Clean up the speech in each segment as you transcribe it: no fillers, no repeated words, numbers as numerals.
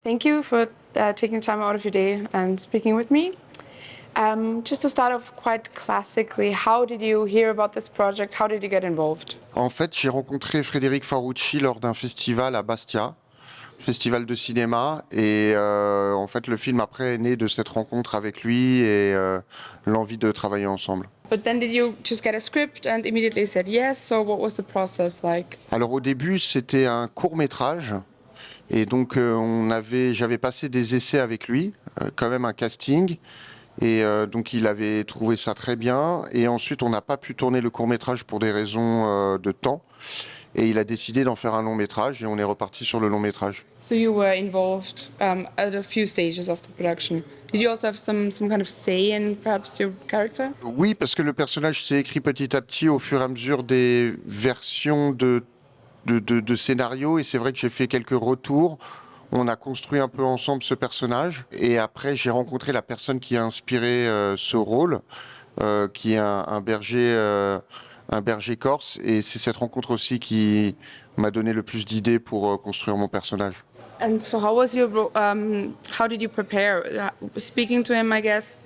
Thank you for taking time out of your day and speaking with me. Just to start off quite classically, how did you hear about this project? How did you get involved? En fait, j'ai rencontré Frédéric Farucci lors d'un festival à Bastia, festival de cinéma, et en fait, le film après est né de cette rencontre avec lui et l'envie de travailler ensemble. But then did you just get a script and immediately said yes? So what was the process like? Alors au début, c'était un court-métrage. Et donc j'avais passé des essais avec lui, quand même un casting, et donc il avait trouvé ça très bien. Et ensuite on n'a pas pu tourner le court métrage pour des raisons de temps, et il a décidé d'en faire un long métrage, et on est reparti sur le long métrage. So you were involved at a few stages of the production. Did you also have some kind of say in perhaps your character? Oui, parce que le personnage s'est écrit petit à petit au fur et à mesure des versions de scénario, et c'est vrai que j'ai fait quelques retours. On a construit un peu ensemble ce personnage, et après j'ai rencontré la personne qui a inspiré ce rôle, qui est un berger corse, et c'est cette rencontre aussi qui m'a donné le plus d'idées pour construire mon personnage. And so how did you prepare? Speaking to him, I guess,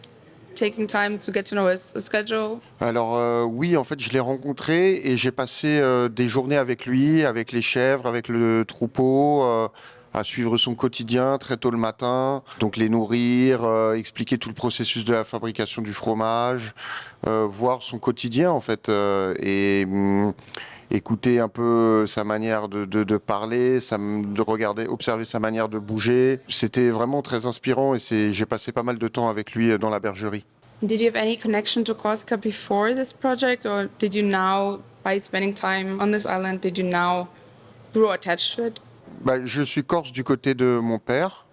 taking time to get to know his schedule. Alors oui, en fait, je l'ai rencontré et j'ai passé des journées avec lui, avec les chèvres, avec le troupeau, à suivre son quotidien très tôt le matin, donc les nourrir, expliquer tout le processus de la fabrication du fromage, voir son quotidien en fait, écouter un peu sa manière de parler, de regarder, observer sa manière de bouger. C'était vraiment très inspirant, et j'ai passé pas mal de temps avec lui dans la bergerie. Did you have any connection to Corsica before this project, or did you now, by spending time on this island, did you now grow attached to it? Je suis corse du côté de mon père,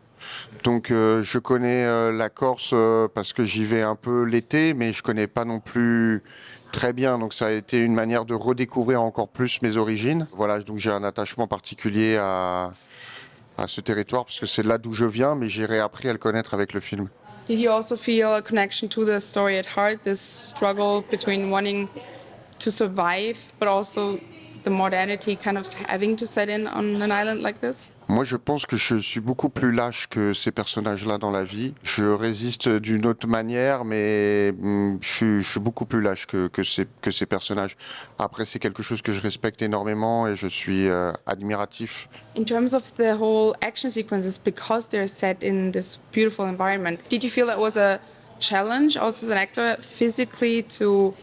donc je connais la Corse parce que j'y vais un peu l'été, mais je connais pas non plus très bien, donc ça a été une manière de redécouvrir encore plus mes origines. Voilà, donc j'ai un attachement particulier à ce territoire parce que c'est là d'où je viens, mais j'ai réappris à le connaître avec le film. Did you also feel a connection to the story at heart, this struggle between wanting to survive, but also the modernity kind of having to set in on an island like this? Moi, je pense que je suis beaucoup plus lâche que ces personnages-là dans la vie. Je résiste d'une autre manière, mais je suis beaucoup plus lâche que ces personnages. Après, c'est quelque chose que je respecte énormément et je suis admiratif. In terms of the whole action sequences, because they're set in this beautiful environment, did you feel that was a challenge also as an actor physically to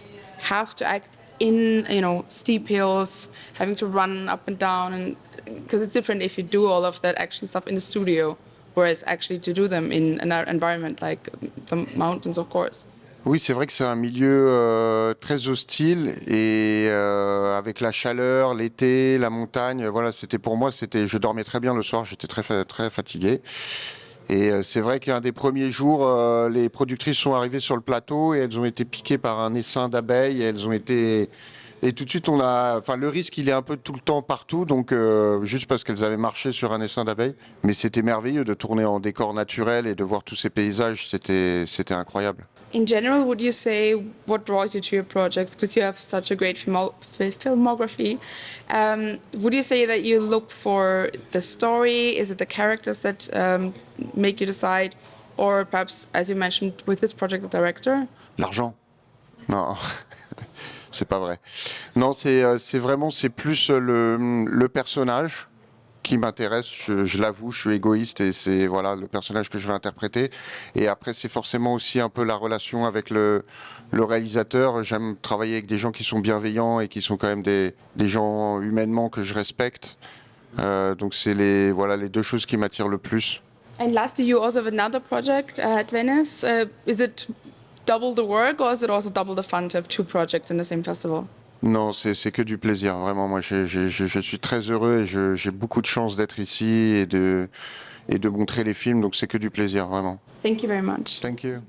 have to act in, steep hills, having to run up and down, and because it's different if you do all of that action stuff in the studio, whereas actually to do them in an environment like the mountains, of course. Oui, c'est vrai que c'est un milieu très hostile, et avec la chaleur, l'été, la montagne, voilà, pour moi, je dormais très bien le soir, j'étais très fatigué. Et c'est vrai qu'un des premiers jours, les productrices sont arrivées sur le plateau et elles ont été piquées par un essaim d'abeilles. Et tout de suite, le risque, il est un peu tout le temps partout, donc juste parce qu'elles avaient marché sur un essaim d'abeilles. Mais c'était merveilleux de tourner en décor naturel et de voir tous ces paysages, c'était incroyable. In general, would you say what draws you to your projects? Because you have such a great filmography. Would you say that you look for the story? Is it the characters that make you decide? Or perhaps, as you mentioned, with this project, the director? L'argent? Non, c'est pas vrai. Non, c'est plus le personnage qui m'intéresse, je l'avoue, je suis égoïste, et c'est le personnage que je vais interpréter. Et après, c'est forcément aussi un peu la relation avec le réalisateur. J'aime travailler avec des gens qui sont bienveillants et qui sont quand même des gens humainement que je respecte. Donc c'est les deux choses qui m'attirent le plus. And lastly, you also have another project at Venice. Is it double the work, or is it also double the fun to have two projects in the same festival? Non, c'est que du plaisir, vraiment. Moi, je suis très heureux, et j'ai beaucoup de chance d'être ici et de montrer les films, donc c'est que du plaisir, vraiment. Thank you very much. Thank you.